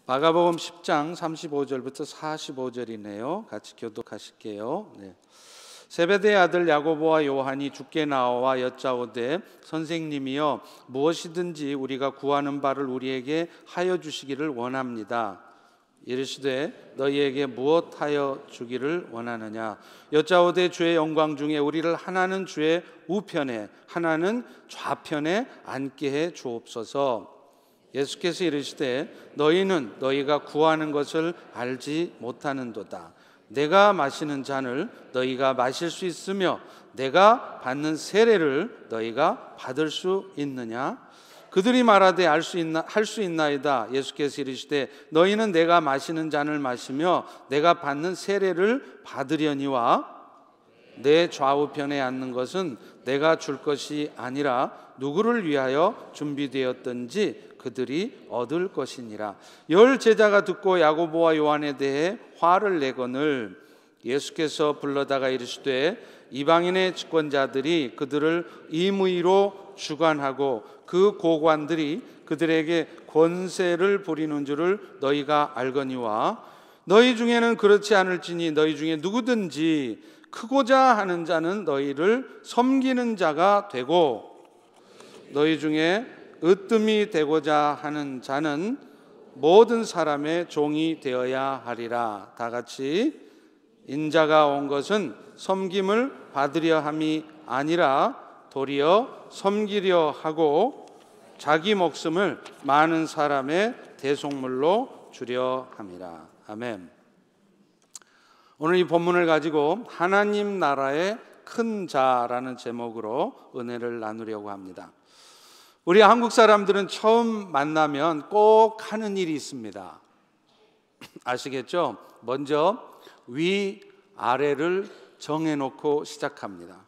마가복음 10장 35절부터 45절이네요. 같이 교독하실게요. 세베대의 아들 야고보와 요한이 주께 나와 여짜오되 선생님이여 무엇이든지 우리가 구하는 바를 우리에게 하여 주시기를 원합니다. 이르시되 너희에게 무엇하여 주기를 원하느냐. 여짜오되 주의 영광 중에 우리를 하나는 주의 우편에 하나는 좌편에 앉게 해 주옵소서. 예수께서 이르시되 너희는 너희가 구하는 것을 알지 못하는도다. 내가 마시는 잔을 너희가 마실 수 있으며 내가 받는 세례를 너희가 받을 수 있느냐. 그들이 말하되 할 수 있나이다. 예수께서 이르시되 너희는 내가 마시는 잔을 마시며 내가 받는 세례를 받으려니와 내 좌우편에 앉는 것은 내가 줄 것이 아니라 누구를 위하여 준비되었든지 그들이 얻을 것이니라. 열 제자가 듣고 야고보와 요한에 대해 화를 내거늘 예수께서 불러다가 이르시되 이방인의 집권자들이 그들을 임의로 주관하고 그 고관들이 그들에게 권세를 부리는 줄을 너희가 알거니와 너희 중에는 그렇지 않을지니 너희 중에 누구든지 크고자 하는 자는 너희를 섬기는 자가 되고 너희 중에 으뜸이 되고자 하는 자는 모든 사람의 종이 되어야 하리라. 다 같이 인자가 온 것은 섬김을 받으려 함이 아니라 도리어 섬기려 하고 자기 목숨을 많은 사람의 대속물로 주려 함이라. 아멘. 오늘 이 본문을 가지고 하나님 나라의 큰 자라는 제목으로 은혜를 나누려고 합니다. 우리 한국 사람들은 처음 만나면 꼭 하는 일이 있습니다. 아시겠죠? 먼저 위아래를 정해놓고 시작합니다.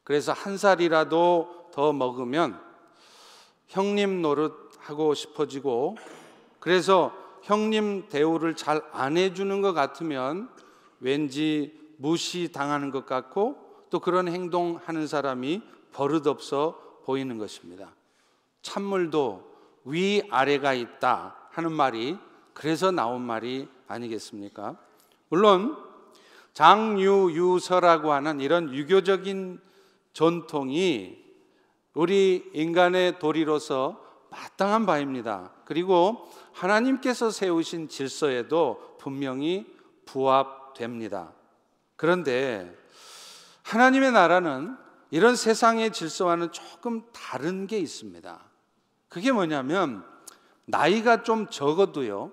그래서 한 살이라도 더 먹으면 형님 노릇하고 싶어지고, 그래서 형님 대우를 잘 안 해주는 것 같으면 왠지 무시당하는 것 같고 또 그런 행동하는 사람이 버릇없어 보이는 것입니다. 찬물도 위아래가 있다 하는 말이 그래서 나온 말이 아니겠습니까? 물론 장유유서라고 하는 이런 유교적인 전통이 우리 인간의 도리로서 마땅한 바입니다. 그리고 하나님께서 세우신 질서에도 분명히 부합됩니다. 그런데 하나님의 나라는 이런 세상의 질서와는 조금 다른 게 있습니다. 그게 뭐냐면 나이가 좀 적어도요,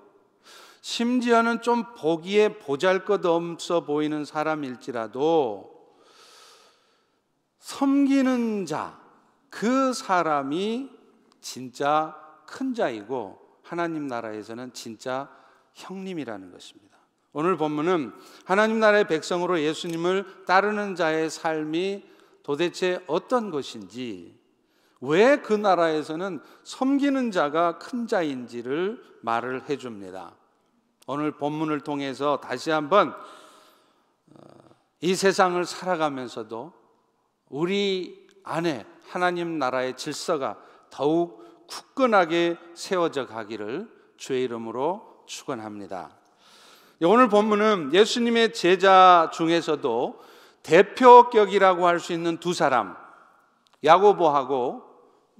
심지어는 좀 보기에 보잘것없어 보이는 사람일지라도 섬기는 자, 그 사람이 진짜 큰 자이고 하나님 나라에서는 진짜 형님이라는 것입니다. 오늘 본문은 하나님 나라의 백성으로 예수님을 따르는 자의 삶이 도대체 어떤 것인지, 왜 그 나라에서는 섬기는 자가 큰 자인지를 말을 해줍니다. 오늘 본문을 통해서 다시 한번 이 세상을 살아가면서도 우리 안에 하나님 나라의 질서가 더욱 굳건하게 세워져 가기를 주의 이름으로 축원합니다. 오늘 본문은 예수님의 제자 중에서도 대표격이라고 할 수 있는 두 사람, 야고보하고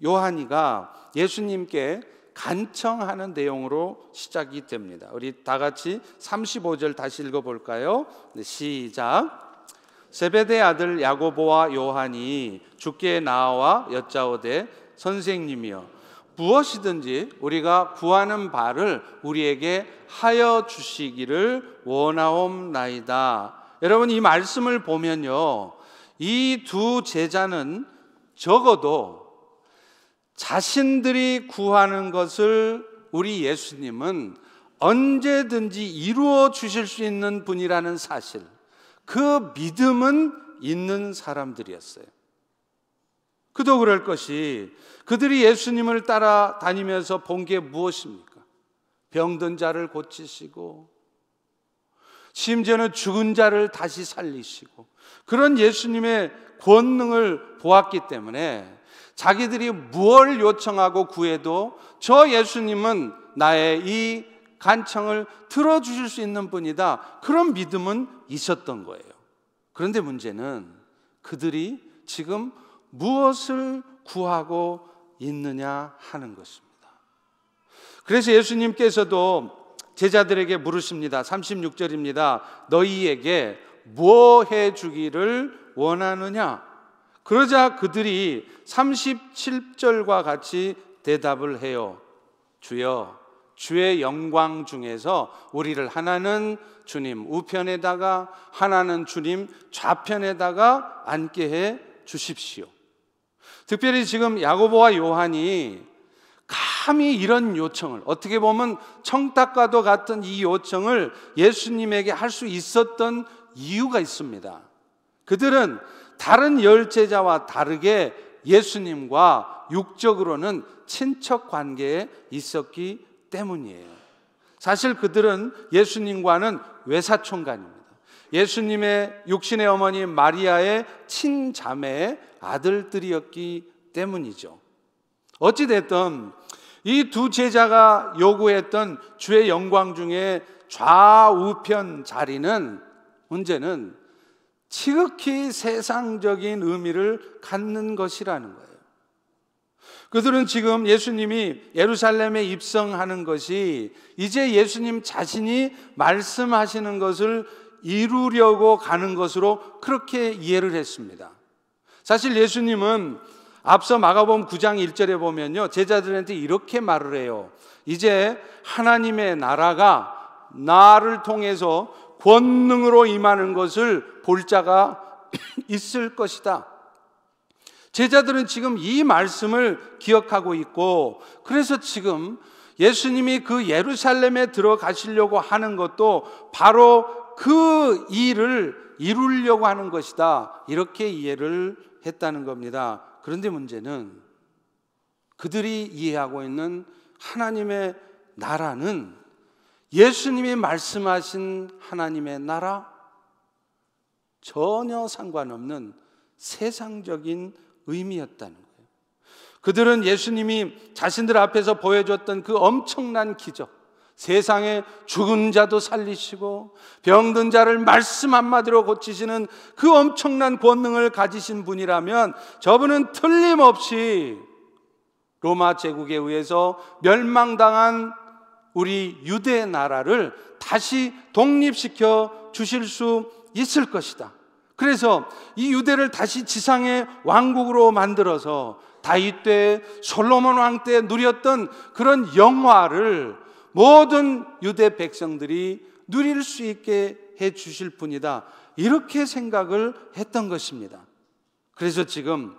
요한이가 예수님께 간청하는 내용으로 시작이 됩니다. 우리 다 같이 35절 다시 읽어볼까요? 시작. 세베대의 아들 야고보와 요한이 주께 나와 여짜오되 선생님이여 무엇이든지 우리가 구하는 바를 우리에게 하여 주시기를 원하옵나이다. 여러분, 이 말씀을 보면요, 이 두 제자는 적어도 자신들이 구하는 것을 우리 예수님은 언제든지 이루어 주실 수 있는 분이라는 사실, 그 믿음은 있는 사람들이었어요. 그도 그럴 것이 그들이 예수님을 따라다니면서 본 게 무엇입니까? 병든 자를 고치시고 심지어는 죽은 자를 다시 살리시고 그런 예수님의 권능을 보았기 때문에 자기들이 무엇을 요청하고 구해도 저 예수님은 나의 이 간청을 들어주실 수 있는 분이다. 그런 믿음은 있었던 거예요. 그런데 문제는 그들이 지금 무엇을 구하고 있느냐 하는 것입니다. 그래서 예수님께서도 제자들에게 물으십니다. 36절입니다. 너희에게 뭐 해주기를 원하느냐? 그러자 그들이 37절과 같이 대답을 해요. 주여, 주의 영광 중에서 우리를 하나는 주님 우편에다가 하나는 주님 좌편에다가 앉게 해 주십시오. 특별히 지금 야고보와 요한이 감히 이런 요청을, 어떻게 보면 청탁과도 같은 이 요청을 예수님에게 할 수 있었던 이유가 있습니다. 그들은 다른 열 제자와 다르게 예수님과 육적으로는 친척 관계에 있었기 때문이에요. 사실 그들은 예수님과는 외사촌간입니다. 예수님의 육신의 어머니 마리아의 친자매의 아들들이었기 때문이죠. 어찌됐든 이 두 제자가 요구했던 주의 영광 중에 좌우편 자리는, 문제는 지극히 세상적인 의미를 갖는 것이라는 거예요. 그들은 지금 예수님이 예루살렘에 입성하는 것이 이제 예수님 자신이 말씀하시는 것을 이루려고 가는 것으로 그렇게 이해를 했습니다. 사실 예수님은 앞서 마가복음 9장 1절에 보면요, 제자들한테 이렇게 말을 해요. 이제 하나님의 나라가 나를 통해서 권능으로 임하는 것을 볼 자가 있을 것이다. 제자들은 지금 이 말씀을 기억하고 있고, 그래서 지금 예수님이 그 예루살렘에 들어가시려고 하는 것도 바로 그 일을 이루려고 하는 것이다. 이렇게 이해를 했다는 겁니다. 그런데 문제는 그들이 이해하고 있는 하나님의 나라는 예수님이 말씀하신 하나님의 나라, 전혀 상관없는 세상적인 의미였다는 거예요. 그들은 예수님이 자신들 앞에서 보여줬던 그 엄청난 기적, 세상에 죽은 자도 살리시고 병든 자를 말씀 한마디로 고치시는 그 엄청난 권능을 가지신 분이라면 저분은 틀림없이 로마 제국에 의해서 멸망당한 우리 유대 나라를 다시 독립시켜 주실 수 있을 것이다. 그래서 이 유대를 다시 지상의 왕국으로 만들어서 다윗 때, 솔로몬 왕 때 누렸던 그런 영화를 모든 유대 백성들이 누릴 수 있게 해 주실 분이다. 이렇게 생각을 했던 것입니다. 그래서 지금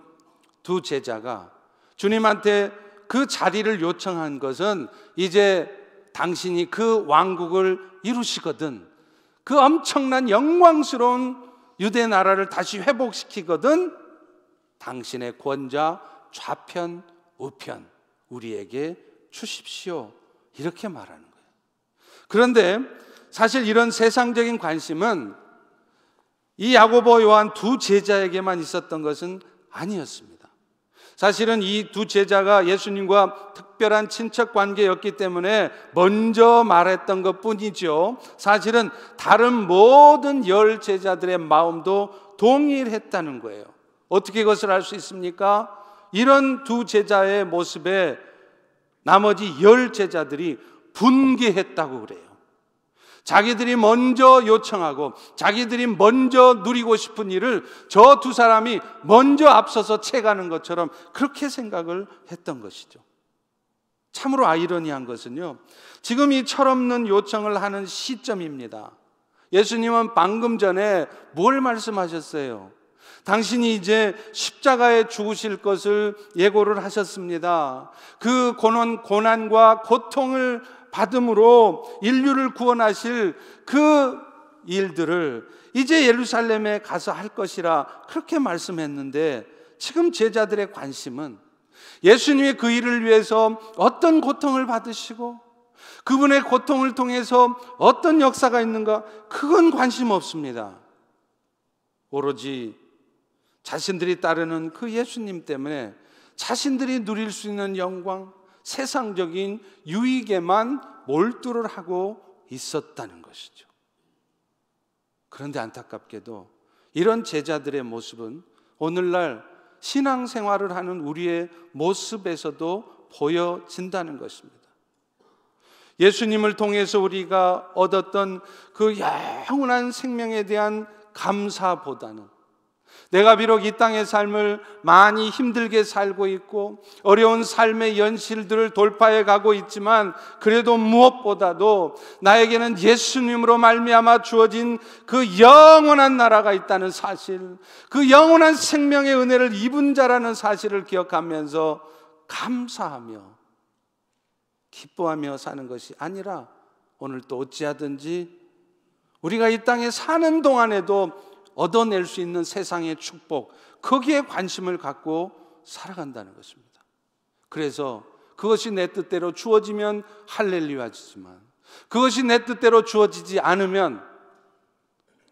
두 제자가 주님한테 그 자리를 요청한 것은 이제 당신이 그 왕국을 이루시거든, 그 엄청난 영광스러운 유대 나라를 다시 회복시키거든 당신의 권좌 좌편 우편 우리에게 주십시오. 이렇게 말하는 거예요. 그런데 사실 이런 세상적인 관심은 이 야고보 요한 두 제자에게만 있었던 것은 아니었습니다. 사실은 이 두 제자가 예수님과 특별한 친척 관계였기 때문에 먼저 말했던 것 뿐이죠. 사실은 다른 모든 열 제자들의 마음도 동일했다는 거예요. 어떻게 그것을 알 수 있습니까? 이런 두 제자의 모습에 나머지 열 제자들이 분개했다고 그래요. 자기들이 먼저 요청하고 자기들이 먼저 누리고 싶은 일을 저 두 사람이 먼저 앞서서 채가는 것처럼 그렇게 생각을 했던 것이죠. 참으로 아이러니한 것은요, 지금 이 철없는 요청을 하는 시점입니다. 예수님은 방금 전에 뭘 말씀하셨어요? 당신이 이제 십자가에 죽으실 것을 예고를 하셨습니다. 그 고난과 고통을 받음으로 인류를 구원하실 그 일들을 이제 예루살렘에 가서 할 것이라 그렇게 말씀했는데, 지금 제자들의 관심은 예수님이 그 일을 위해서 어떤 고통을 받으시고 그분의 고통을 통해서 어떤 역사가 있는가, 그건 관심 없습니다. 오로지 자신들이 따르는 그 예수님 때문에 자신들이 누릴 수 있는 영광, 세상적인 유익에만 몰두를 하고 있었다는 것이죠. 그런데 안타깝게도 이런 제자들의 모습은 오늘날 신앙생활을 하는 우리의 모습에서도 보여진다는 것입니다. 예수님을 통해서 우리가 얻었던 그 영원한 생명에 대한 감사보다는 내가 비록 이 땅의 삶을 많이 힘들게 살고 있고 어려운 삶의 연실들을 돌파해 가고 있지만 그래도 무엇보다도 나에게는 예수님으로 말미암아 주어진 그 영원한 나라가 있다는 사실, 그 영원한 생명의 은혜를 입은 자라는 사실을 기억하면서 감사하며 기뻐하며 사는 것이 아니라 오늘 또 어찌하든지 우리가 이 땅에 사는 동안에도 얻어낼 수 있는 세상의 축복, 거기에 관심을 갖고 살아간다는 것입니다. 그래서 그것이 내 뜻대로 주어지면 할렐루야지만 그것이 내 뜻대로 주어지지 않으면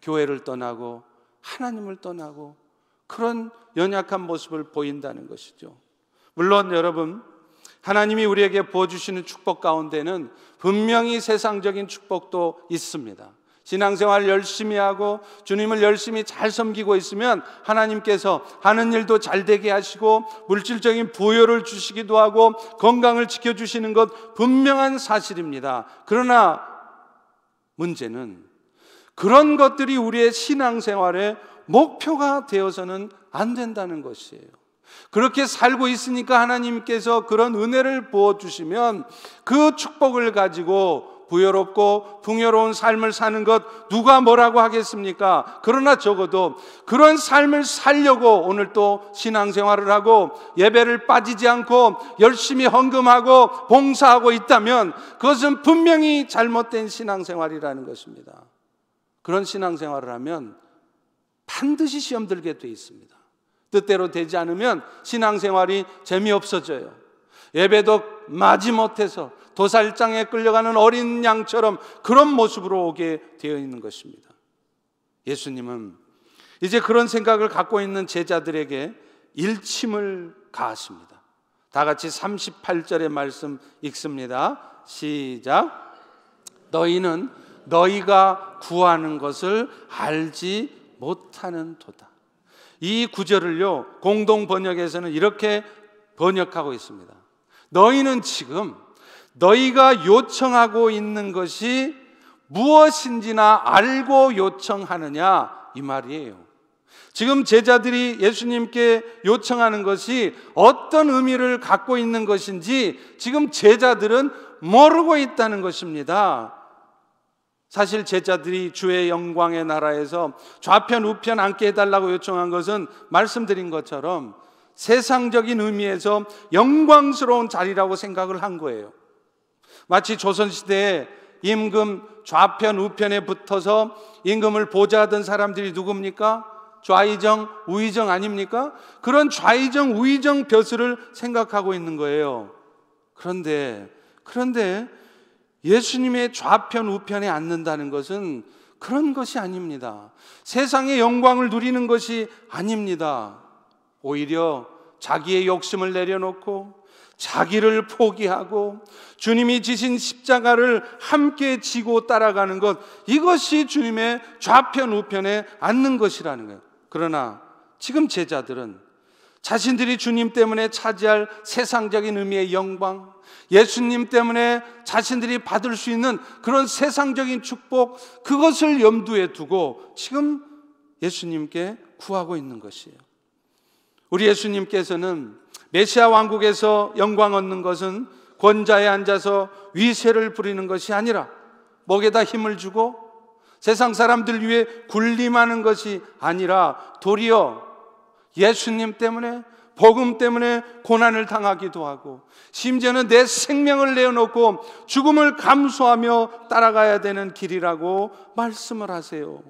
교회를 떠나고 하나님을 떠나고 그런 연약한 모습을 보인다는 것이죠. 물론 여러분, 하나님이 우리에게 부어주시는 축복 가운데는 분명히 세상적인 축복도 있습니다. 신앙생활 열심히 하고 주님을 열심히 잘 섬기고 있으면 하나님께서 하는 일도 잘 되게 하시고 물질적인 부여를 주시기도 하고 건강을 지켜주시는 것 분명한 사실입니다. 그러나 문제는 그런 것들이 우리의 신앙생활의 목표가 되어서는 안 된다는 것이에요. 그렇게 살고 있으니까 하나님께서 그런 은혜를 부어주시면 그 축복을 가지고 부여롭고 풍요로운 삶을 사는 것 누가 뭐라고 하겠습니까? 그러나 적어도 그런 삶을 살려고 오늘 또 신앙생활을 하고 예배를 빠지지 않고 열심히 헌금하고 봉사하고 있다면 그것은 분명히 잘못된 신앙생활이라는 것입니다. 그런 신앙생활을 하면 반드시 시험 들게 돼 있습니다. 뜻대로 되지 않으면 신앙생활이 재미없어져요. 예배도 마지못해서 도살장에 끌려가는 어린 양처럼 그런 모습으로 오게 되어 있는 것입니다. 예수님은 이제 그런 생각을 갖고 있는 제자들에게 일침을 가하십니다. 다 같이 38절의 말씀 읽습니다. 시작. 너희는 너희가 구하는 것을 알지 못하는 도다. 이 구절을요, 공동 번역에서는 이렇게 번역하고 있습니다. 너희는 지금 너희가 요청하고 있는 것이 무엇인지나 알고 요청하느냐, 이 말이에요. 지금 제자들이 예수님께 요청하는 것이 어떤 의미를 갖고 있는 것인지 지금 제자들은 모르고 있다는 것입니다. 사실 제자들이 주의 영광의 나라에서 좌편 우편 앉게 해달라고 요청한 것은 말씀드린 것처럼 세상적인 의미에서 영광스러운 자리라고 생각을 한 거예요. 마치 조선시대에 임금 좌편 우편에 붙어서 임금을 보좌하던 사람들이 누굽니까? 좌의정, 우의정 아닙니까? 그런 좌의정, 우의정 벼슬을 생각하고 있는 거예요. 그런데 예수님의 좌편 우편에 앉는다는 것은 그런 것이 아닙니다. 세상의 영광을 누리는 것이 아닙니다. 오히려 자기의 욕심을 내려놓고 자기를 포기하고 주님이 지신 십자가를 함께 지고 따라가는 것, 이것이 주님의 좌편 우편에 앉는 것이라는 거예요. 그러나 지금 제자들은 자신들이 주님 때문에 차지할 세상적인 의미의 영광, 예수님 때문에 자신들이 받을 수 있는 그런 세상적인 축복, 그것을 염두에 두고 지금 예수님께 구하고 있는 것이에요. 우리 예수님께서는 메시아 왕국에서 영광 얻는 것은 권좌에 앉아서 위세를 부리는 것이 아니라 목에다 힘을 주고 세상 사람들 위해 군림하는 것이 아니라 도리어 예수님 때문에, 복음 때문에 고난을 당하기도 하고 심지어는 내 생명을 내어놓고 죽음을 감수하며 따라가야 되는 길이라고 말씀을 하세요.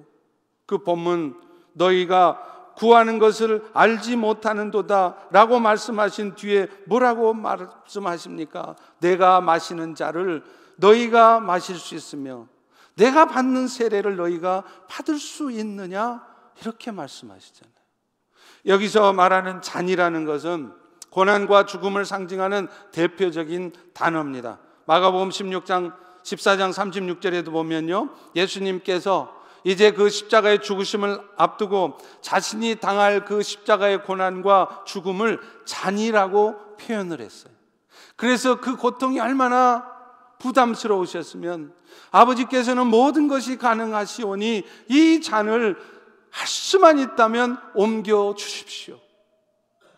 그 본문 너희가 구하는 것을 알지 못하는도다 라고 말씀하신 뒤에 뭐라고 말씀하십니까? 내가 마시는 자를 너희가 마실 수 있으며 내가 받는 세례를 너희가 받을 수 있느냐? 이렇게 말씀하시잖아요. 여기서 말하는 잔이라는 것은 고난과 죽음을 상징하는 대표적인 단어입니다. 마가복음 14장 36절에도 보면요, 예수님께서 이제 그 십자가의 죽으심을 앞두고 자신이 당할 그 십자가의 고난과 죽음을 잔이라고 표현을 했어요. 그래서 그 고통이 얼마나 부담스러우셨으면 아버지께서는 모든 것이 가능하시오니 이 잔을 할 수만 있다면 옮겨 주십시오.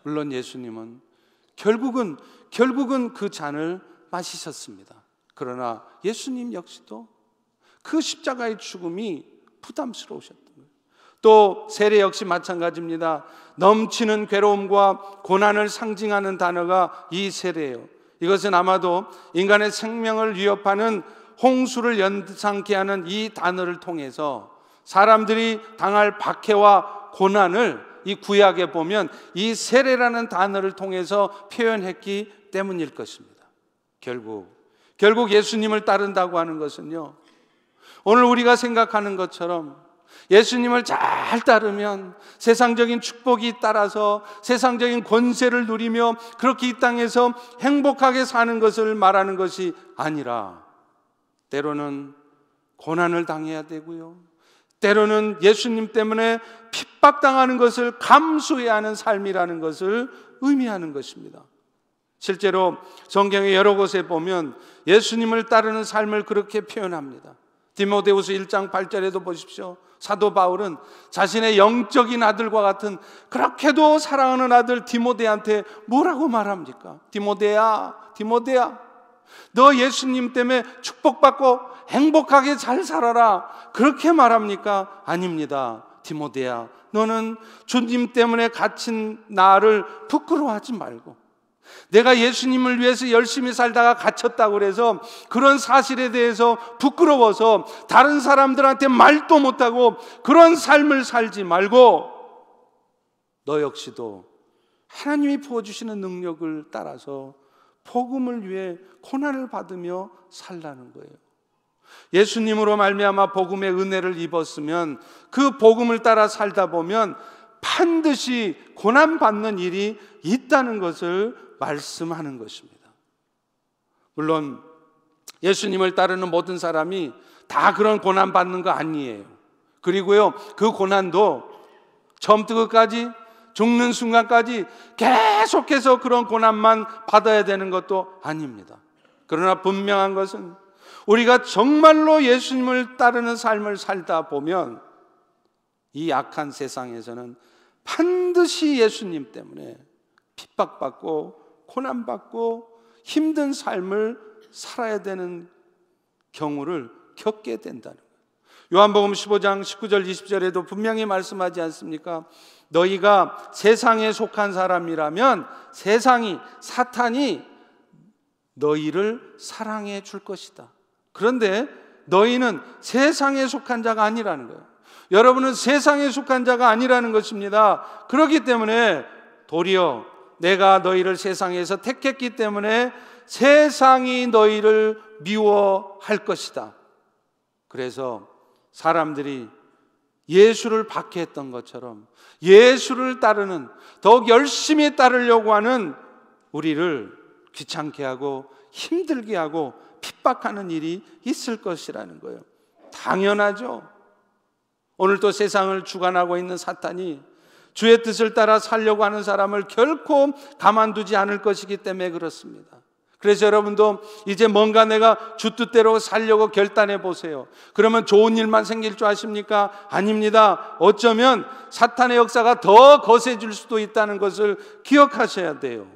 물론 예수님은 결국은 그 잔을 마시셨습니다. 그러나 예수님 역시도 그 십자가의 죽음이 부담스러우셨던 거예요. 또 세례 역시 마찬가지입니다. 넘치는 괴로움과 고난을 상징하는 단어가 이 세례예요. 이것은 아마도 인간의 생명을 위협하는 홍수를 연상케 하는 이 단어를 통해서 사람들이 당할 박해와 고난을 이 구약에 보면 이 세례라는 단어를 통해서 표현했기 때문일 것입니다. 결국 예수님을 따른다고 하는 것은요, 오늘 우리가 생각하는 것처럼 예수님을 잘 따르면 세상적인 축복이 따라서 세상적인 권세를 누리며 그렇게 이 땅에서 행복하게 사는 것을 말하는 것이 아니라 때로는 고난을 당해야 되고요, 때로는 예수님 때문에 핍박당하는 것을 감수해야 하는 삶이라는 것을 의미하는 것입니다. 실제로 성경의 여러 곳에 보면 예수님을 따르는 삶을 그렇게 표현합니다. 디모데후서 1장 8절에도 보십시오. 사도 바울은 자신의 영적인 아들과 같은 그렇게도 사랑하는 아들 디모데한테 뭐라고 말합니까? 디모데야, 너 예수님 때문에 축복받고 행복하게 잘 살아라, 그렇게 말합니까? 아닙니다. 디모데야, 너는 주님 때문에 갇힌 나를 부끄러워하지 말고, 내가 예수님을 위해서 열심히 살다가 갇혔다고 그래서 그런 사실에 대해서 부끄러워서 다른 사람들한테 말도 못하고 그런 삶을 살지 말고 너 역시도 하나님이 부어주시는 능력을 따라서 복음을 위해 고난을 받으며 살라는 거예요. 예수님으로 말미암아 복음의 은혜를 입었으면 그 복음을 따라 살다 보면 반드시 고난받는 일이 있다는 것을 말씀하는 것입니다. 물론 예수님을 따르는 모든 사람이 다 그런 고난받는 거 아니에요. 그리고요, 그 고난도 처음부터 끝까지 죽는 순간까지 계속해서 그런 고난만 받아야 되는 것도 아닙니다. 그러나 분명한 것은 우리가 정말로 예수님을 따르는 삶을 살다 보면 이 악한 세상에서는 반드시 예수님 때문에 핍박받고 고난받고 힘든 삶을 살아야 되는 경우를 겪게 된다는 거예요. 요한복음 15장 19절 20절에도 분명히 말씀하지 않습니까? 너희가 세상에 속한 사람이라면 사탄이 너희를 사랑해 줄 것이다. 그런데 너희는 세상에 속한 자가 아니라는 거예요. 여러분은 세상에 속한 자가 아니라는 것입니다. 그렇기 때문에 도리어 내가 너희를 세상에서 택했기 때문에 세상이 너희를 미워할 것이다. 그래서 사람들이 예수를 박해했던 것처럼 예수를 따르는, 더욱 열심히 따르려고 하는 우리를 귀찮게 하고 힘들게 하고 핍박하는 일이 있을 것이라는 거예요. 당연하죠. 오늘도 세상을 주관하고 있는 사탄이 주의 뜻을 따라 살려고 하는 사람을 결코 가만두지 않을 것이기 때문에 그렇습니다. 그래서 여러분도 이제 뭔가 내가 주 뜻대로 살려고 결단해 보세요. 그러면 좋은 일만 생길 줄 아십니까? 아닙니다. 어쩌면 사탄의 역사가 더 거세질 수도 있다는 것을 기억하셔야 돼요.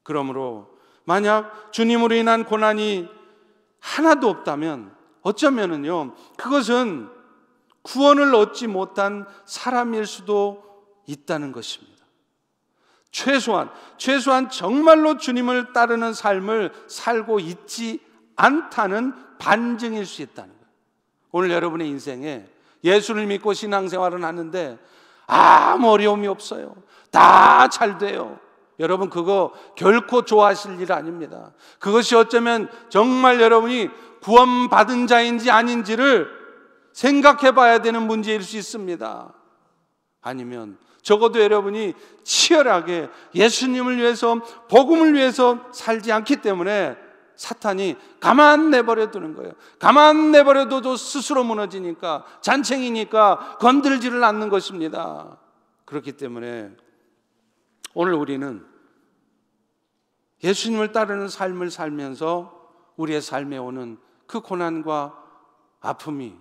그러므로 만약 주님으로 인한 고난이 하나도 없다면 어쩌면은요, 그것은 구원을 얻지 못한 사람일 수도 있다는 것입니다. 최소한 정말로 주님을 따르는 삶을 살고 있지 않다는 반증일 수 있다는 거예요. 오늘 여러분의 인생에 예수를 믿고 신앙생활은 하는데 아무 어려움이 없어요. 다 잘 돼요. 여러분, 그거 결코 좋아하실 일 아닙니다. 그것이 어쩌면 정말 여러분이 구원받은 자인지 아닌지를 생각해 봐야 되는 문제일 수 있습니다. 아니면 적어도 여러분이 치열하게 예수님을 위해서, 복음을 위해서 살지 않기 때문에 사탄이 가만 내버려 두는 거예요. 가만 내버려 둬도 스스로 무너지니까, 잔챙이니까 건들지를 않는 것입니다. 그렇기 때문에 오늘 우리는 예수님을 따르는 삶을 살면서 우리의 삶에 오는 그 고난과 아픔이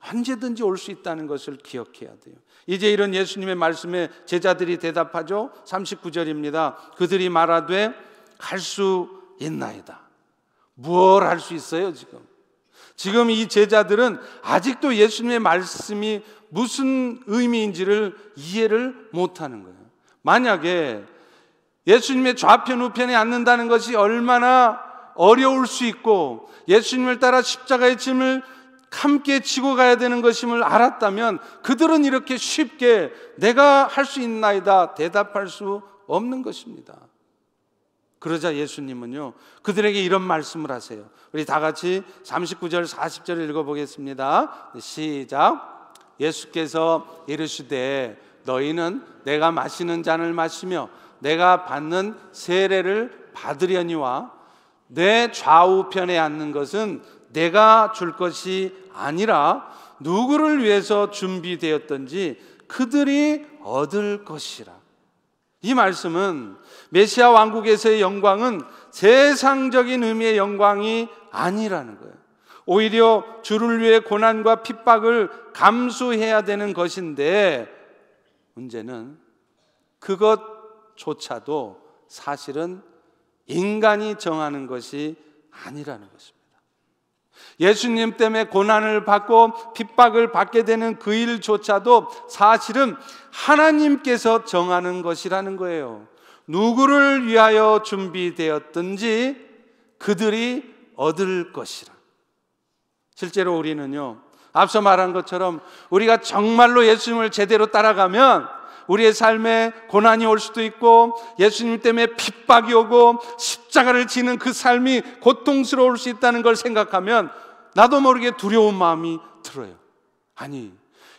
언제든지 올 수 있다는 것을 기억해야 돼요. 이제 이런 예수님의 말씀에 제자들이 대답하죠. 39절입니다. 그들이 말하되 갈 수 있나이다. 뭘 할 수 있어요? 지금 이 제자들은 아직도 예수님의 말씀이 무슨 의미인지를 이해를 못하는 거예요. 만약에 예수님의 좌편 우편에 앉는다는 것이 얼마나 어려울 수 있고 예수님을 따라 십자가의 짐을 함께 지고 가야 되는 것임을 알았다면 그들은 이렇게 쉽게 내가 할 수 있나이다 대답할 수 없는 것입니다. 그러자 예수님은요 그들에게 이런 말씀을 하세요. 우리 다 같이 39절 40절을 읽어보겠습니다. 시작. 예수께서 이르시되 너희는 내가 마시는 잔을 마시며 내가 받는 세례를 받으려니와 내 좌우편에 앉는 것은 내가 줄 것이 아니라 누구를 위해서 준비되었던지 그들이 얻을 것이라. 이 말씀은 메시아 왕국에서의 영광은 세상적인 의미의 영광이 아니라는 거예요. 오히려 주를 위해 고난과 핍박을 감수해야 되는 것인데 문제는 그것조차도 사실은 인간이 정하는 것이 아니라는 것입니다. 예수님 때문에 고난을 받고 핍박을 받게 되는 그 일조차도 사실은 하나님께서 정하는 것이라는 거예요. 누구를 위하여 준비되었든지 그들이 얻을 것이라. 실제로 우리는요 앞서 말한 것처럼 우리가 정말로 예수님을 제대로 따라가면 우리의 삶에 고난이 올 수도 있고 예수님 때문에 핍박이 오고 십자가를 지는 그 삶이 고통스러울 수 있다는 걸 생각하면 나도 모르게 두려운 마음이 들어요. 아니,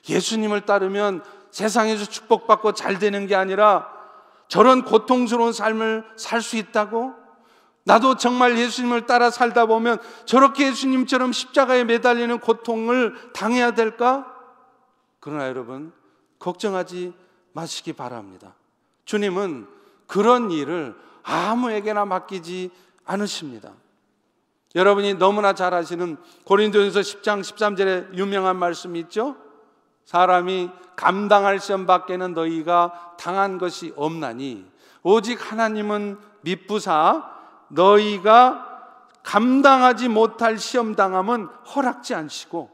예수님을 따르면 세상에서 축복받고 잘 되는 게 아니라 저런 고통스러운 삶을 살 수 있다고? 나도 정말 예수님을 따라 살다 보면 저렇게 예수님처럼 십자가에 매달리는 고통을 당해야 될까? 그러나 여러분 걱정하지 마시기 바랍니다. 주님은 그런 일을 아무에게나 맡기지 않으십니다. 여러분이 너무나 잘 아시는 고린도전서 10장 13절에 유명한 말씀이 있죠. 사람이 감당할 시험 밖에는 너희가 당한 것이 없나니 오직 하나님은 미쁘사 너희가 감당하지 못할 시험 당함은 허락지 않으시고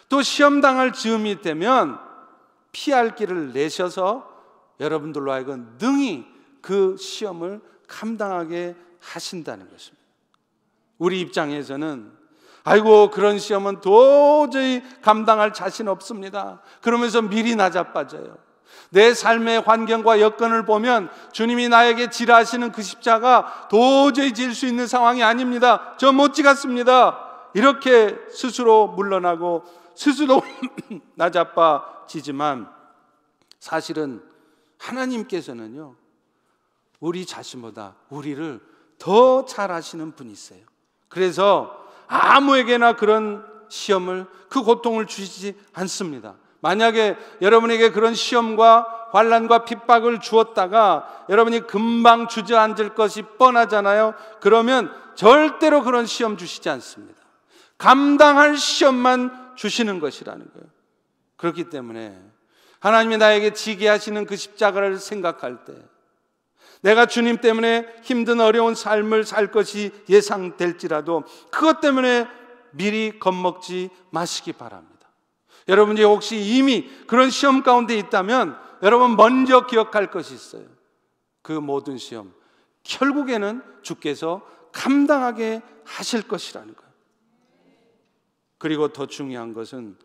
또 시험 당할 즈음이 되면 피할 길을 내셔서 여러분들로 하여금 능히 그 시험을 감당하게 하신다는 것입니다. 우리 입장에서는 아이고 그런 시험은 도저히 감당할 자신 없습니다. 그러면서 미리 나자빠져요. 내 삶의 환경과 여건을 보면 주님이 나에게 지라시는 그 십자가 도저히 질 수 있는 상황이 아닙니다. 저 못 지겠습니다. 이렇게 스스로 물러나고 스스로 나자빠지지만 사실은 하나님께서는요 우리 자신보다 우리를 더 잘 아시는 분이세요. 그래서 아무에게나 그런 시험을 그 고통을 주시지 않습니다. 만약에 여러분에게 그런 시험과 환난과 핍박을 주었다가 여러분이 금방 주저앉을 것이 뻔하잖아요. 그러면 절대로 그런 시험 주시지 않습니다. 감당할 시험만 주시는 것이라는 거예요. 그렇기 때문에 하나님이 나에게 지게 하시는 그 십자가를 생각할 때 내가 주님 때문에 힘든 어려운 삶을 살 것이 예상될지라도 그것 때문에 미리 겁먹지 마시기 바랍니다. 여러분이 혹시 이미 그런 시험 가운데 있다면 여러분 먼저 기억할 것이 있어요. 그 모든 시험 결국에는 주께서 감당하게 하실 것이라는 거예요. 그리고 더 중요한 것은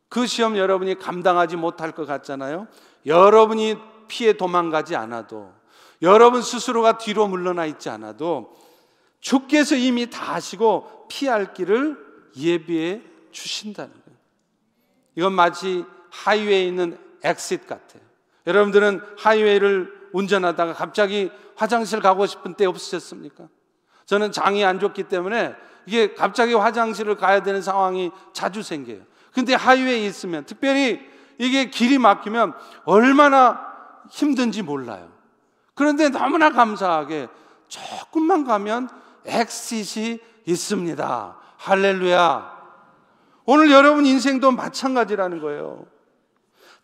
그 시험 여러분이 감당하지 못할 것 같잖아요. 여러분이 피해 도망가지 않아도 여러분 스스로가 뒤로 물러나 있지 않아도 주께서 이미 다 하시고 피할 길을 예비해 주신다는 거예요. 이건 마치 하이웨이에 있는 엑싯 같아요. 여러분들은 하이웨이를 운전하다가 갑자기 화장실 가고 싶은 때 없으셨습니까? 저는 장이 안 좋기 때문에 이게 갑자기 화장실을 가야 되는 상황이 자주 생겨요. 근데 하이웨이에 있으면, 특별히 이게 길이 막히면 얼마나 힘든지 몰라요. 그런데 너무나 감사하게 조금만 가면 엑싯이 있습니다. 할렐루야. 오늘 여러분 인생도 마찬가지라는 거예요.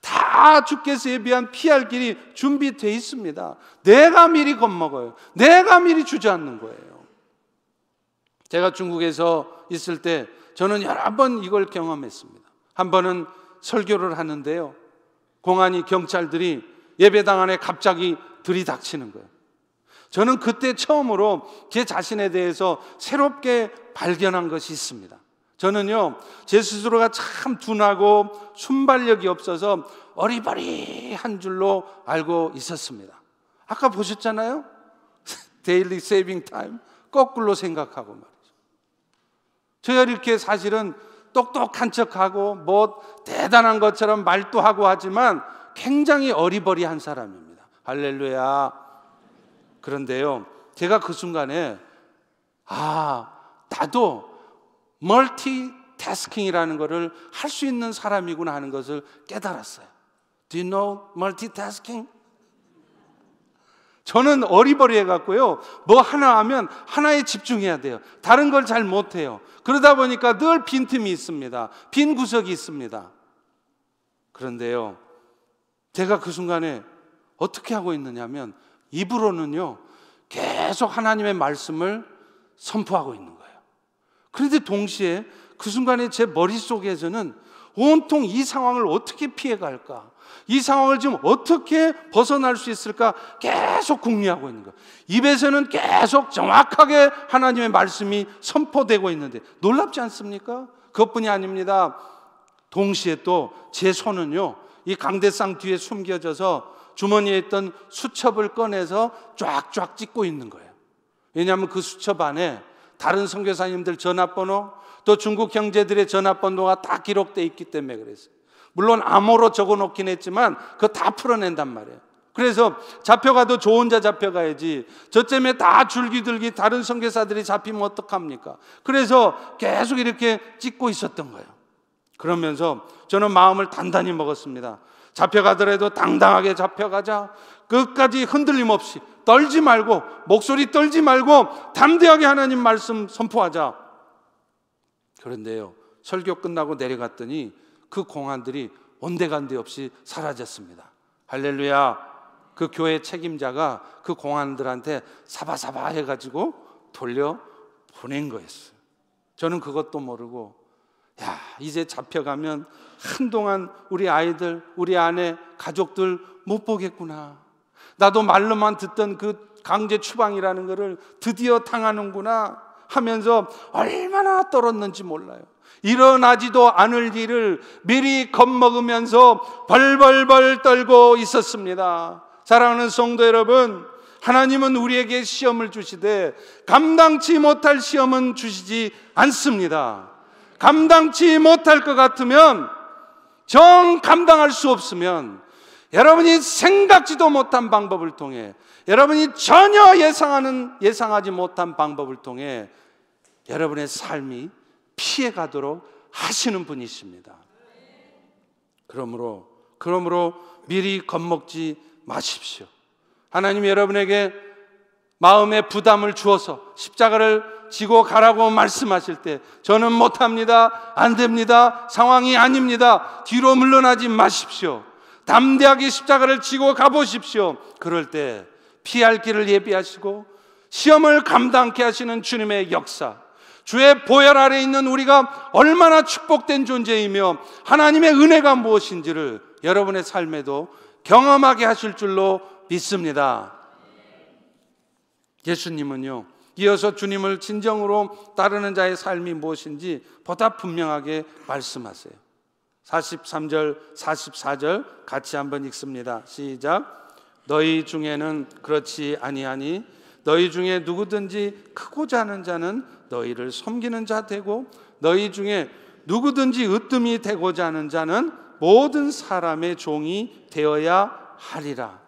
다 주께서 예비한 피할 길이 준비되어 있습니다. 내가 미리 겁먹어요. 내가 미리 주저앉는 거예요. 제가 중국에서 있을 때 저는 여러 번 이걸 경험했습니다. 한 번은 설교를 하는데요, 공안이 경찰들이 예배당 안에 갑자기 들이닥치는 거예요. 저는 그때 처음으로 제 자신에 대해서 새롭게 발견한 것이 있습니다. 저는요, 제 스스로가 참 둔하고 순발력이 없어서 어리버리한 줄로 알고 있었습니다. 아까 보셨잖아요? 데일리 세이빙 타임, 거꾸로 생각하고 말이죠. 제가 이렇게 사실은 똑똑한 척하고 뭐 대단한 것처럼 말도 하고 하지만 굉장히 어리버리한 사람입니다. 할렐루야. 그런데요, 제가 그 순간에 나도 멀티태스킹이라는 것을 할 수 있는 사람이구나 하는 것을 깨달았어요. Do you know multitasking? 저는 어리버리해 갖고요, 뭐 하나 하면 하나에 집중해야 돼요. 다른 걸 잘 못해요. 그러다 보니까 늘 빈틈이 있습니다. 빈 구석이 있습니다. 그런데요, 제가 그 순간에 어떻게 하고 있느냐면 입으로는요 계속 하나님의 말씀을 선포하고 있는 거예요. 그런데 동시에 그 순간에 제 머릿속에서는 온통 이 상황을 어떻게 피해갈까, 이 상황을 지금 어떻게 벗어날 수 있을까 계속 궁리하고 있는 거예요. 입에서는 계속 정확하게 하나님의 말씀이 선포되고 있는데 놀랍지 않습니까? 그것뿐이 아닙니다. 동시에 또 제 손은요 이 강대상 뒤에 숨겨져서 주머니에 있던 수첩을 꺼내서 쫙쫙 찍고 있는 거예요. 왜냐하면 그 수첩 안에 다른 선교사님들 전화번호, 또 중국 형제들의 전화번호가 다 기록되어 있기 때문에 그랬어요. 물론 암호로 적어놓긴 했지만 그거 다 풀어낸단 말이에요. 그래서 잡혀가도 저 혼자 잡혀가야지, 저쯤에 다 줄기들기 다른 선교사들이 잡히면 어떡합니까? 그래서 계속 이렇게 찍고 있었던 거예요. 그러면서 저는 마음을 단단히 먹었습니다. 잡혀가더라도 당당하게 잡혀가자. 끝까지 흔들림 없이 떨지 말고, 목소리 떨지 말고 담대하게 하나님 말씀 선포하자. 그런데요, 설교 끝나고 내려갔더니 그 공안들이 온데간데 없이 사라졌습니다. 할렐루야. 그 교회 책임자가 그 공안들한테 사바사바 해가지고 돌려 보낸 거였어요. 저는 그것도 모르고, 이제 잡혀가면 한동안 우리 아이들, 우리 아내, 가족들 못 보겠구나. 나도 말로만 듣던 그 강제 추방이라는 것을 드디어 당하는구나 하면서 얼마나 떨었는지 몰라요. 일어나지도 않을 일을 미리 겁먹으면서 벌벌벌 떨고 있었습니다. 사랑하는 성도 여러분, 하나님은 우리에게 시험을 주시되 감당치 못할 시험은 주시지 않습니다. 감당치 못할 것 같으면, 정 감당할 수 없으면 여러분이 생각지도 못한 방법을 통해, 여러분이 전혀 예상하지 못한 방법을 통해 여러분의 삶이 피해가도록 하시는 분이십니다. 그러므로 미리 겁먹지 마십시오. 하나님 여러분에게 마음의 부담을 주어서 십자가를 지고 가라고 말씀하실 때 저는 못합니다, 안 됩니다, 상황이 아닙니다, 뒤로 물러나지 마십시오. 담대하게 십자가를 지고 가보십시오. 그럴 때 피할 길을 예비하시고 시험을 감당케 하시는 주님의 역사, 주의 보혈 아래 있는 우리가 얼마나 축복된 존재이며 하나님의 은혜가 무엇인지를 여러분의 삶에도 경험하게 하실 줄로 믿습니다. 예수님은요, 이어서 주님을 진정으로 따르는 자의 삶이 무엇인지 보다 분명하게 말씀하세요. 43절, 44절 같이 한번 읽습니다. 시작. 너희 중에는 그렇지 아니하니 너희 중에 누구든지 크고자 하는 자는 너희를 섬기는 자 되고, 너희 중에 누구든지 으뜸이 되고자 하는 자는 모든 사람의 종이 되어야 하리라.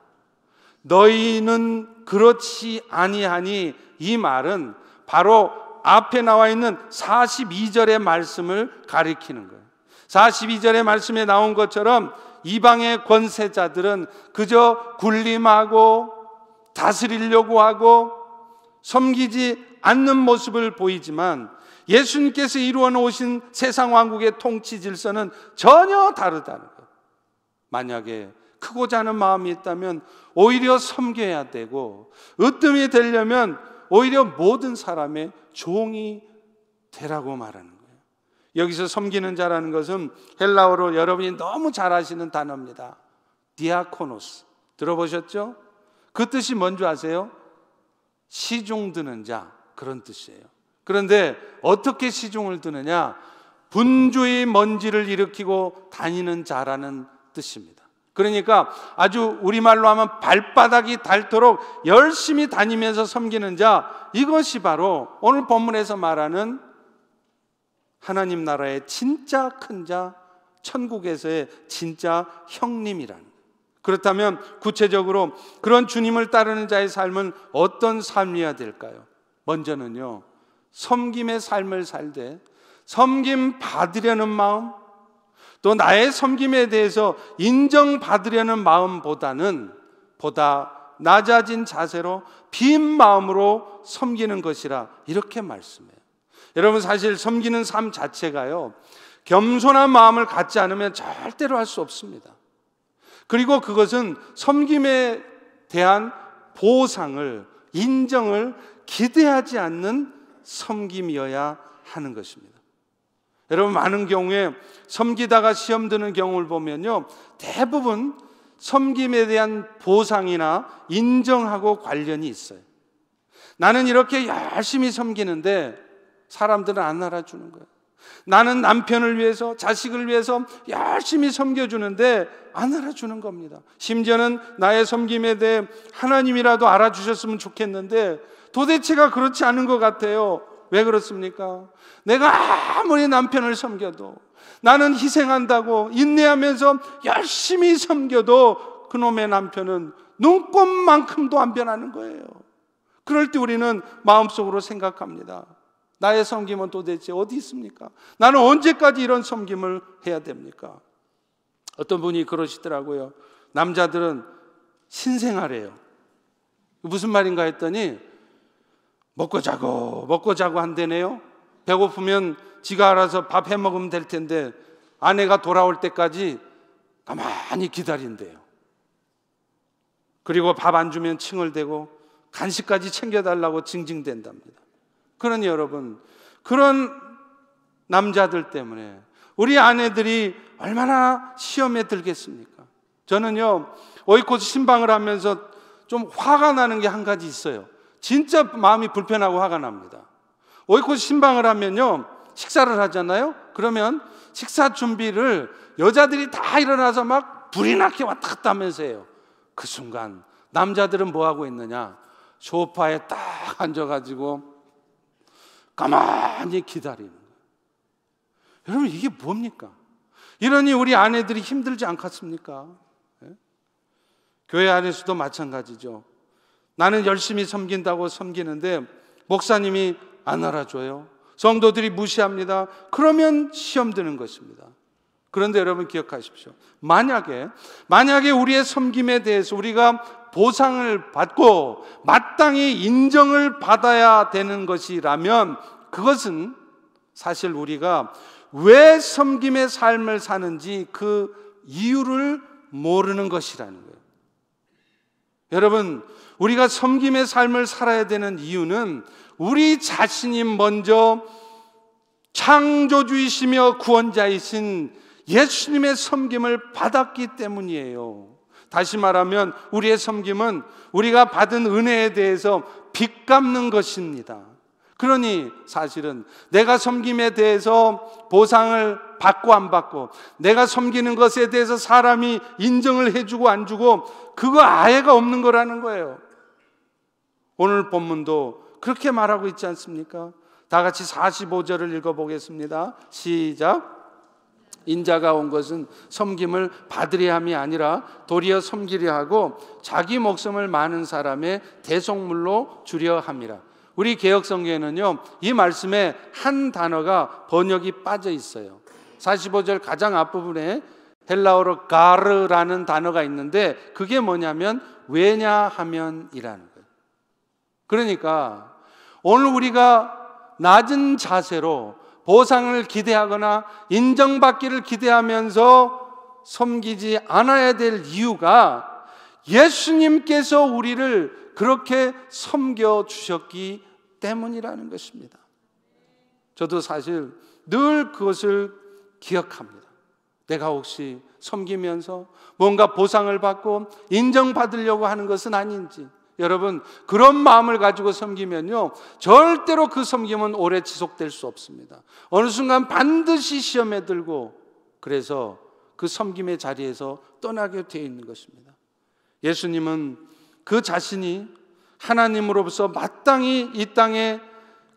너희는 그렇지 아니하니, 이 말은 바로 앞에 나와 있는 42절의 말씀을 가리키는 거예요. 42절의 말씀에 나온 것처럼 이방의 권세자들은 그저 군림하고 다스리려고 하고 섬기지 않는 모습을 보이지만, 예수님께서 이루어 놓으신 세상 왕국의 통치 질서는 전혀 다르다는 거예요. 만약에 크고자 하는 마음이 있다면 오히려 섬겨야 되고, 으뜸이 되려면 오히려 모든 사람의 종이 되라고 말하는 거예요. 여기서 섬기는 자라는 것은 헬라어로 여러분이 너무 잘 아시는 단어입니다. 디아코노스. 들어보셨죠? 그 뜻이 뭔지 아세요? 시중 드는 자, 그런 뜻이에요. 그런데 어떻게 시중을 드느냐? 분주의 먼지를 일으키고 다니는 자라는 뜻입니다. 그러니까 아주 우리말로 하면 발바닥이 닳도록 열심히 다니면서 섬기는 자, 이것이 바로 오늘 본문에서 말하는 하나님 나라의 진짜 큰 자, 천국에서의 진짜 형님이라는 거예요. 그렇다면 구체적으로 그런 주님을 따르는 자의 삶은 어떤 삶이어야 될까요? 먼저는요, 섬김의 삶을 살되 섬김 받으려는 마음, 또 나의 섬김에 대해서 인정받으려는 마음보다는 보다 낮아진 자세로 빈 마음으로 섬기는 것이라, 이렇게 말씀해요. 여러분, 사실 섬기는 삶 자체가요, 겸손한 마음을 갖지 않으면 절대로 할 수 없습니다. 그리고 그것은 섬김에 대한 보상을, 인정을 기대하지 않는 섬김이어야 하는 것입니다. 여러분, 많은 경우에 섬기다가 시험 드는 경우를 보면요, 대부분 섬김에 대한 보상이나 인정하고 관련이 있어요. 나는 이렇게 열심히 섬기는데 사람들은 안 알아주는 거예요. 나는 남편을 위해서, 자식을 위해서 열심히 섬겨주는데 안 알아주는 겁니다. 심지어는 나의 섬김에 대해 하나님이라도 알아주셨으면 좋겠는데 도대체가 그렇지 않은 것 같아요. 왜 그렇습니까? 내가 아무리 남편을 섬겨도, 나는 희생한다고 인내하면서 열심히 섬겨도 그놈의 남편은 눈곱만큼도 안 변하는 거예요. 그럴 때 우리는 마음속으로 생각합니다. 나의 섬김은 도대체 어디 있습니까? 나는 언제까지 이런 섬김을 해야 됩니까? 어떤 분이 그러시더라고요. 남자들은 신생아래요. 무슨 말인가 했더니 먹고 자고 한대네요. 배고프면 지가 알아서 밥 해먹으면 될 텐데 아내가 돌아올 때까지 가만히 기다린대요. 그리고 밥 안 주면 칭얼대고 간식까지 챙겨달라고 징징댄답니다. 그러니 여러분, 그런 남자들 때문에 우리 아내들이 얼마나 시험에 들겠습니까? 저는요, 오이코스 신방을 하면서 좀 화가 나는 게 한 가지 있어요. 진짜 마음이 불편하고 화가 납니다. 오이코스 신방을 하면요, 식사를 하잖아요. 그러면 식사 준비를 여자들이 다 일어나서 막 불이 나게 왔다 갔다 하면서 해요. 그 순간 남자들은 뭐 하고 있느냐? 소파에 딱 앉아가지고 가만히 기다리는 거예요. 여러분, 이게 뭡니까? 이러니 우리 아내들이 힘들지 않겠습니까? 예? 교회 안에서도 마찬가지죠. 나는 열심히 섬긴다고 섬기는데 목사님이 안 알아줘요. 성도들이 무시합니다. 그러면 시험 드는 것입니다. 그런데 여러분 기억하십시오. 만약에 우리의 섬김에 대해서 우리가 보상을 받고 마땅히 인정을 받아야 되는 것이라면 그것은 사실 우리가 왜 섬김의 삶을 사는지 그 이유를 모르는 것이라는 거예요. 여러분, 우리가 섬김의 삶을 살아야 되는 이유는 우리 자신이 먼저 창조주이시며 구원자이신 예수님의 섬김을 받았기 때문이에요. 다시 말하면 우리의 섬김은 우리가 받은 은혜에 대해서 빚 갚는 것입니다. 그러니 사실은 내가 섬김에 대해서 보상을 받고 안 받고, 내가 섬기는 것에 대해서 사람이 인정을 해주고 안 주고, 그거 아예가 없는 거라는 거예요. 오늘 본문도 그렇게 말하고 있지 않습니까? 다 같이 45절을 읽어보겠습니다. 시작. 인자가 온 것은 섬김을 받으려 함이 아니라 도리어 섬기려 하고 자기 목숨을 많은 사람의 대속물로 주려 함이라. 우리 개역성경에는요, 이 말씀에 한 단어가 번역이 빠져 있어요. 45절 가장 앞부분에 헬라어로 가르라는 단어가 있는데 그게 뭐냐면 왜냐하면이라는 거예요. 그러니까 오늘 우리가 낮은 자세로 보상을 기대하거나 인정받기를 기대하면서 섬기지 않아야 될 이유가 예수님께서 우리를 그렇게 섬겨주셨기 때문이라는 것입니다. 저도 사실 늘 그것을 기억합니다. 내가 혹시 섬기면서 뭔가 보상을 받고 인정받으려고 하는 것은 아닌지. 여러분, 그런 마음을 가지고 섬기면요, 절대로 그 섬김은 오래 지속될 수 없습니다. 어느 순간 반드시 시험에 들고, 그래서 그 섬김의 자리에서 떠나게 되어 있는 것입니다. 예수님은 그 자신이 하나님으로부터 마땅히 이 땅에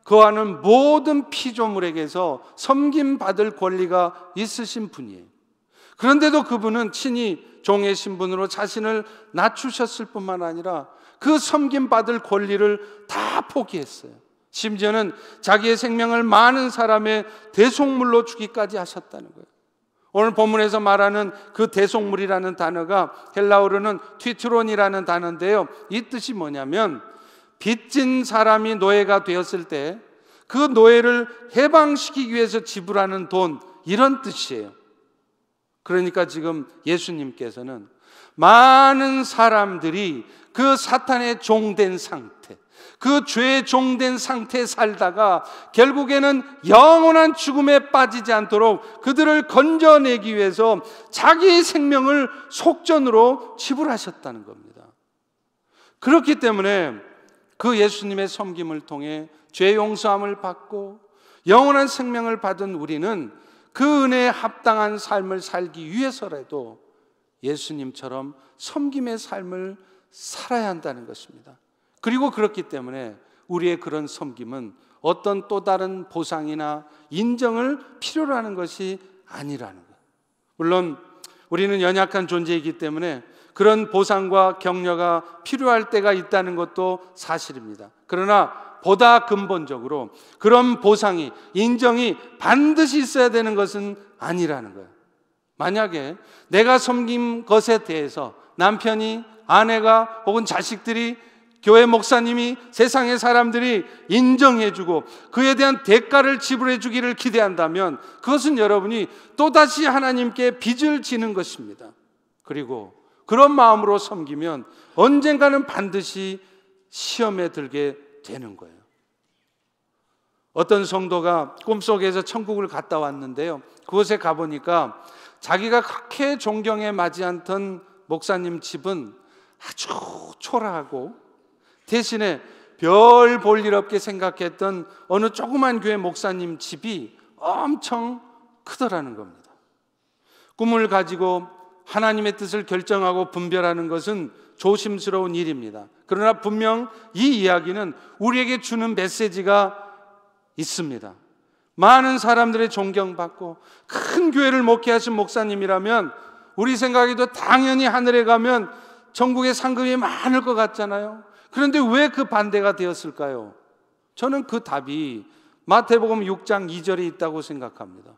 거하는 모든 피조물에게서 섬김받을 권리가 있으신 분이에요. 그런데도 그분은 친히 종의 신분으로 자신을 낮추셨을 뿐만 아니라 그 섬김받을 권리를 다 포기했어요. 심지어는 자기의 생명을 많은 사람의 대속물로 주기까지 하셨다는 거예요. 오늘 본문에서 말하는 그 대속물이라는 단어가 헬라어로는 튀트론이라는 단어인데요, 이 뜻이 뭐냐면 빚진 사람이 노예가 되었을 때 그 노예를 해방시키기 위해서 지불하는 돈, 이런 뜻이에요. 그러니까 지금 예수님께서는 많은 사람들이 그 사탄의 종된 상태, 그 죄의 종된 상태에 살다가 결국에는 영원한 죽음에 빠지지 않도록 그들을 건져내기 위해서 자기 생명을 속전으로 지불하셨다는 겁니다. 그렇기 때문에 그 예수님의 섬김을 통해 죄 용서함을 받고 영원한 생명을 받은 우리는 그 은혜에 합당한 삶을 살기 위해서라도 예수님처럼 섬김의 삶을 살아야 한다는 것입니다. 그리고 그렇기 때문에 우리의 그런 섬김은 어떤 또 다른 보상이나 인정을 필요로 하는 것이 아니라는 것. 물론 우리는 연약한 존재이기 때문에 그런 보상과 격려가 필요할 때가 있다는 것도 사실입니다. 그러나 보다 근본적으로 그런 보상이, 인정이 반드시 있어야 되는 것은 아니라는 거예요. 만약에 내가 섬긴 것에 대해서 남편이, 아내가 혹은 자식들이, 교회 목사님이, 세상의 사람들이 인정해주고 그에 대한 대가를 지불해 주기를 기대한다면 그것은 여러분이 또다시 하나님께 빚을 지는 것입니다. 그리고 그런 마음으로 섬기면 언젠가는 반드시 시험에 들게 되는 거예요. 어떤 성도가 꿈속에서 천국을 갔다 왔는데요, 그곳에 가보니까 자기가 그렇게 존경에 맞지 않던 목사님 집은 아주 초라하고 대신에 별 볼 일 없게 생각했던 어느 조그만 교회 목사님 집이 엄청 크더라는 겁니다. 꿈을 가지고 하나님의 뜻을 결정하고 분별하는 것은 조심스러운 일입니다. 그러나 분명 이 이야기는 우리에게 주는 메시지가 있습니다. 많은 사람들의 존경받고 큰 교회를 목회하신 목사님이라면 우리 생각에도 당연히 하늘에 가면 천국에 상급이 많을 것 같잖아요. 그런데 왜 그 반대가 되었을까요? 저는 그 답이 마태복음 6장 2절에 있다고 생각합니다.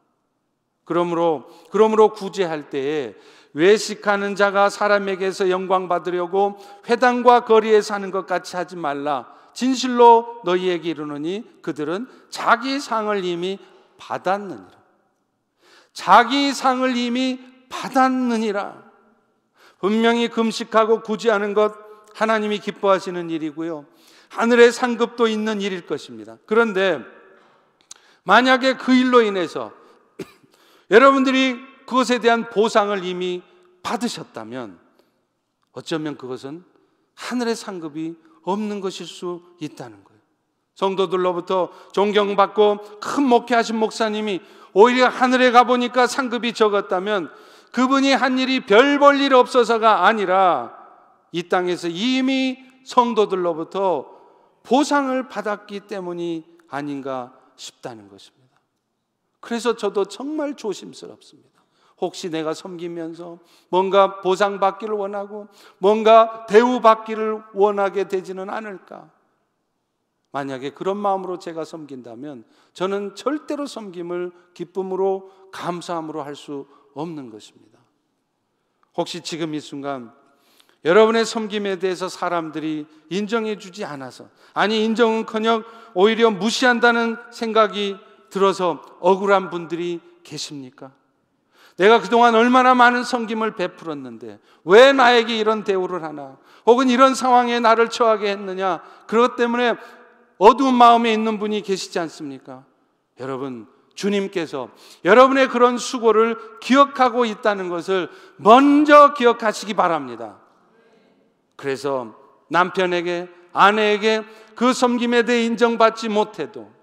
그러므로 구제할 때에 외식하는 자가 사람에게서 영광 받으려고 회당과 거리에 사는 것 같이 하지 말라. 진실로 너희에게 이르노니 그들은 자기 상을 이미 받았느니라. 자기 상을 이미 받았느니라. 분명히 금식하고 구제하는 것 하나님이 기뻐하시는 일이고요, 하늘의 상급도 있는 일일 것입니다. 그런데 만약에 그 일로 인해서 여러분들이 그것에 대한 보상을 이미 받으셨다면 어쩌면 그것은 하늘의 상급이 없는 것일 수 있다는 거예요. 성도들로부터 존경받고 큰 목회하신 목사님이 오히려 하늘에 가보니까 상급이 적었다면 그분이 한 일이 별 볼 일 없어서가 아니라 이 땅에서 이미 성도들로부터 보상을 받았기 때문이 아닌가 싶다는 것입니다. 그래서 저도 정말 조심스럽습니다. 혹시 내가 섬기면서 뭔가 보상받기를 원하고 뭔가 대우받기를 원하게 되지는 않을까? 만약에 그런 마음으로 제가 섬긴다면 저는 절대로 섬김을 기쁨으로 감사함으로 할 수 없는 것입니다. 혹시 지금 이 순간 여러분의 섬김에 대해서 사람들이 인정해 주지 않아서, 아니 인정은커녕 오히려 무시한다는 생각이 들어서 억울한 분들이 계십니까? 내가 그동안 얼마나 많은 섬김을 베풀었는데 왜 나에게 이런 대우를 하나? 혹은 이런 상황에 나를 처하게 했느냐? 그것 때문에 어두운 마음에 있는 분이 계시지 않습니까? 여러분, 주님께서 여러분의 그런 수고를 기억하고 있다는 것을 먼저 기억하시기 바랍니다. 그래서 남편에게, 아내에게 그 섬김에 대해 인정받지 못해도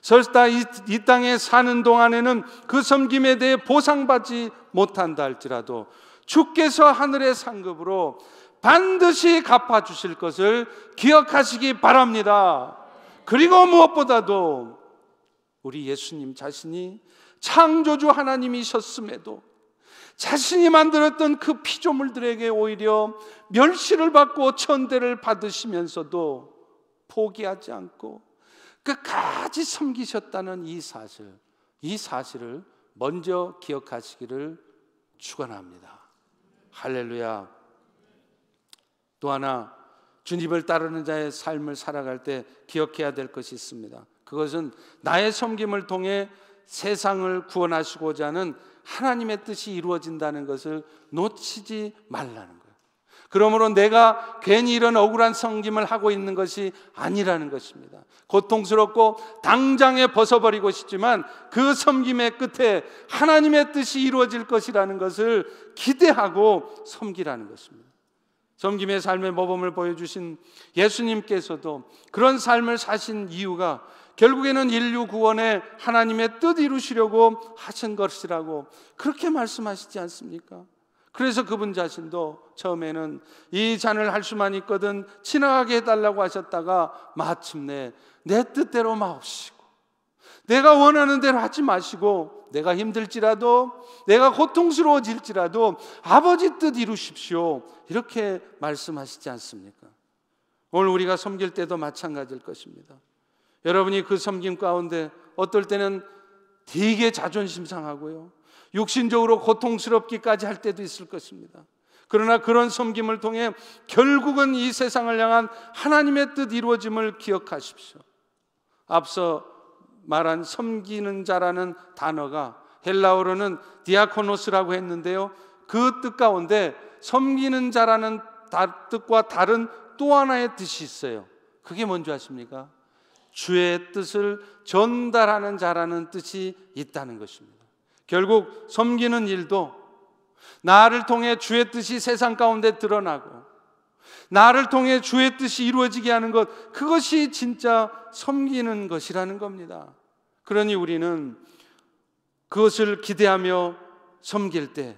설사 이 땅에 사는 동안에는 그 섬김에 대해 보상받지 못한다 할지라도 주께서 하늘의 상급으로 반드시 갚아주실 것을 기억하시기 바랍니다. 그리고 무엇보다도 우리 예수님 자신이 창조주 하나님이셨음에도 자신이 만들었던 그 피조물들에게 오히려 멸시를 받고 천대를 받으시면서도 포기하지 않고 끝까지 섬기셨다는 이 사실을 먼저 기억하시기를 축원합니다. 할렐루야. 또 하나, 주님을 따르는 자의 삶을 살아갈 때 기억해야 될 것이 있습니다. 그것은 나의 섬김을 통해 세상을 구원하시고자 하는 하나님의 뜻이 이루어진다는 것을 놓치지 말라는 거예요. 그러므로 내가 괜히 이런 억울한 섬김을 하고 있는 것이 아니라는 것입니다. 고통스럽고 당장에 벗어버리고 싶지만 그 섬김의 끝에 하나님의 뜻이 이루어질 것이라는 것을 기대하고 섬기라는 것입니다. 섬김의 삶의 모범을 보여주신 예수님께서도 그런 삶을 사신 이유가 결국에는 인류 구원에 하나님의 뜻 이루시려고 하신 것이라고 그렇게 말씀하시지 않습니까? 그래서 그분 자신도 처음에는 이 잔을 할 수만 있거든 지나가게 해달라고 하셨다가 마침내 내 뜻대로 마옵시고 내가 원하는 대로 하지 마시고 내가 힘들지라도 내가 고통스러워질지라도 아버지 뜻 이루십시오, 이렇게 말씀하시지 않습니까? 오늘 우리가 섬길 때도 마찬가지일 것입니다. 여러분이 그 섬김 가운데 어떨 때는 되게 자존심 상하고요, 육신적으로 고통스럽기까지 할 때도 있을 것입니다. 그러나 그런 섬김을 통해 결국은 이 세상을 향한 하나님의 뜻 이루어짐을 기억하십시오. 앞서 말한 섬기는 자라는 단어가 헬라어로는 디아코노스라고 했는데요, 그 뜻 가운데 섬기는 자라는 뜻과 다른 또 하나의 뜻이 있어요. 그게 뭔지 아십니까? 주의 뜻을 전달하는 자라는 뜻이 있다는 것입니다. 결국 섬기는 일도 나를 통해 주의 뜻이 세상 가운데 드러나고 나를 통해 주의 뜻이 이루어지게 하는 것, 그것이 진짜 섬기는 것이라는 겁니다. 그러니 우리는 그것을 기대하며 섬길 때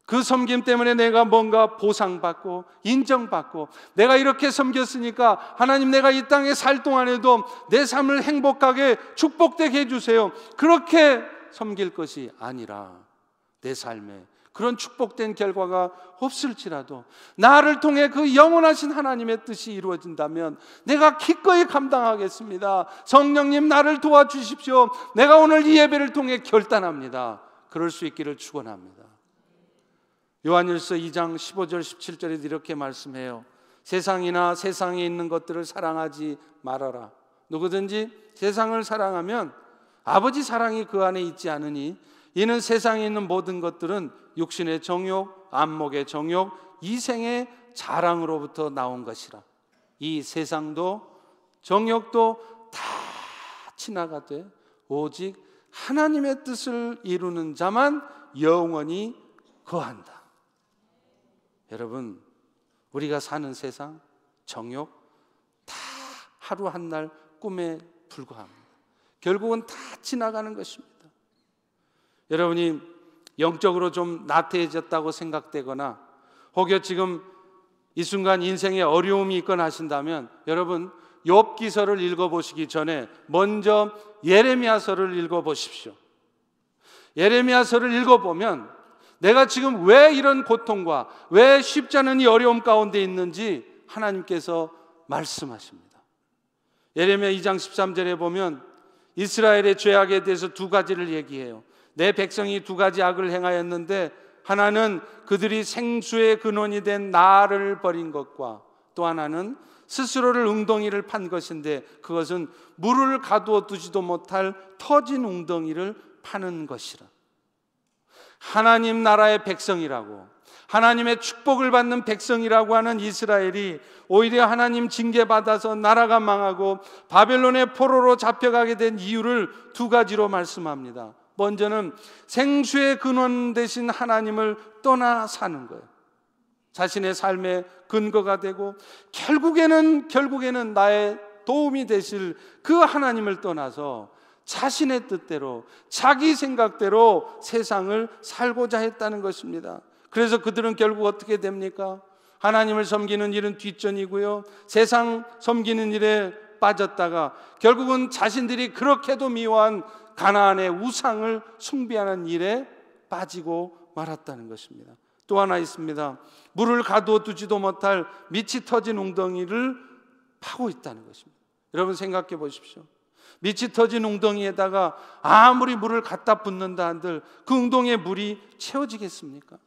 그 섬김 때문에 내가 뭔가 보상받고 인정받고 내가 이렇게 섬겼으니까 하나님 내가 이 땅에 살 동안에도 내 삶을 행복하게 축복되게 해주세요, 그렇게 섬길 것이 아니라 내 삶에 그런 축복된 결과가 없을지라도 나를 통해 그 영원하신 하나님의 뜻이 이루어진다면 내가 기꺼이 감당하겠습니다. 성령님 나를 도와주십시오. 내가 오늘 이 예배를 통해 결단합니다. 그럴 수 있기를 축원합니다. 요한일서 2장 15절 17절에 이렇게 말씀해요. 세상이나 세상에 있는 것들을 사랑하지 말아라. 누구든지 세상을 사랑하면 아버지 사랑이 그 안에 있지 않으니 이는 세상에 있는 모든 것들은 육신의 정욕, 안목의 정욕, 이생의 자랑으로부터 나온 것이라. 이 세상도 정욕도 다 지나가되 오직 하나님의 뜻을 이루는 자만 영원히 거한다. 여러분, 우리가 사는 세상, 정욕 다 하루 한 날 꿈에 불과합니다. 결국은 다 지나가는 것입니다. 여러분이 영적으로 좀 나태해졌다고 생각되거나 혹여 지금 이 순간 인생에 어려움이 있거나 하신다면 여러분 욥기서를 읽어보시기 전에 먼저 예레미야서를 읽어보십시오. 예레미야서를 읽어보면 내가 지금 왜 이런 고통과 왜 쉽지 않은 이 어려움 가운데 있는지 하나님께서 말씀하십니다. 예레미야 2장 13절에 보면 이스라엘의 죄악에 대해서 두 가지를 얘기해요. 내 백성이 두 가지 악을 행하였는데 하나는 그들이 생수의 근원이 된 나를 버린 것과 또 하나는 스스로를 웅덩이를 판 것인데 그것은 물을 가두어 두지도 못할 터진 웅덩이를 파는 것이라. 하나님 나라의 백성이라고, 하나님의 축복을 받는 백성이라고 하는 이스라엘이 오히려 하나님 징계받아서 나라가 망하고 바벨론의 포로로 잡혀가게 된 이유를 두 가지로 말씀합니다. 먼저는 생수의 근원 되신 하나님을 떠나 사는 거예요. 자신의 삶의 근거가 되고 결국에는 나의 도움이 되실 그 하나님을 떠나서 자신의 뜻대로 자기 생각대로 세상을 살고자 했다는 것입니다. 그래서 그들은 결국 어떻게 됩니까? 하나님을 섬기는 일은 뒷전이고요, 세상 섬기는 일에 빠졌다가 결국은 자신들이 그렇게도 미워한 가나안의 우상을 숭배하는 일에 빠지고 말았다는 것입니다. 또 하나 있습니다. 물을 가두어 두지도 못할 밑이 터진 웅덩이를 파고 있다는 것입니다. 여러분 생각해 보십시오. 밑이 터진 웅덩이에다가 아무리 물을 갖다 붓는다 한들 그 웅덩이에 물이 채워지겠습니까?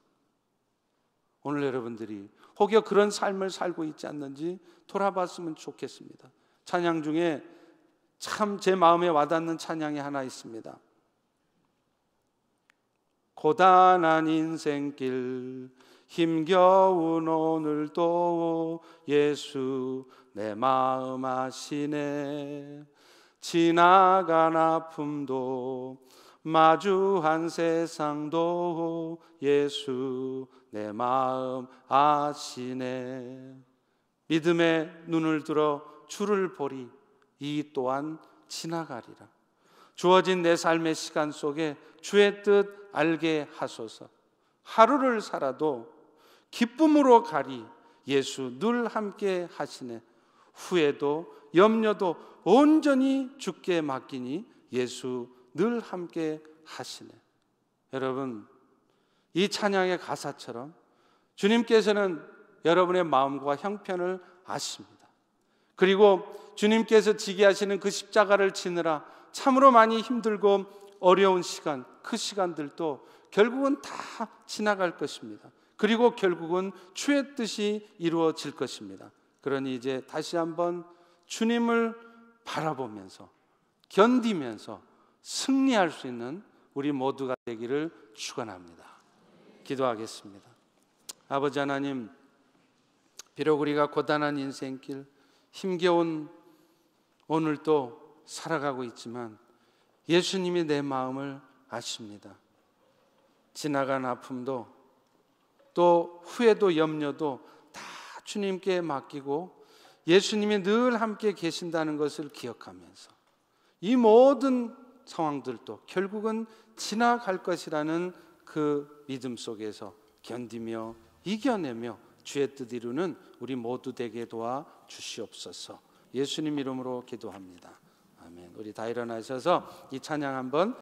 오늘 여러분들이 혹여 그런 삶을 살고 있지 않는지 돌아봤으면 좋겠습니다. 찬양 중에 참 제 마음에 와닿는 찬양이 하나 있습니다. 고단한 인생길 힘겨운 오늘도 예수 내 마음 아시네. 지나간 아픔도 마주한 세상도 예수 내 마음 아시네. 믿음의 눈을 들어 주를 보리 이 또한 지나가리라. 주어진 내 삶의 시간 속에 주의 뜻 알게 하소서. 하루를 살아도 기쁨으로 가리 예수 늘 함께 하시네. 후회도 염려도 온전히 주께 맡기니 예수 늘 함께 하시네. 여러분, 이 찬양의 가사처럼 주님께서는 여러분의 마음과 형편을 아십니다. 그리고 주님께서 지게 하시는 그 십자가를 지느라 참으로 많이 힘들고 어려운 시간, 그 시간들도 결국은 다 지나갈 것입니다. 그리고 결국은 주의 뜻이 이루어질 것입니다. 그러니 이제 다시 한번 주님을 바라보면서 견디면서 승리할 수 있는 우리 모두가 되기를 축원합니다. 기도하겠습니다. 아버지 하나님, 비록 우리가 고단한 인생길, 힘겨운 오늘도 살아가고 있지만 예수님이 내 마음을 아십니다. 지나간 아픔도 또 후회도 염려도 다 주님께 맡기고 예수님이 늘 함께 계신다는 것을 기억하면서 이 모든 상황들도 결국은 지나갈 것이라는 그 믿음 속에서 견디며 이겨내며 주의 뜻 이루는 우리 모두 되게 도와 주시옵소서. 예수님 이름으로 기도합니다. 아멘. 우리 다 일어나셔서 이 찬양 한번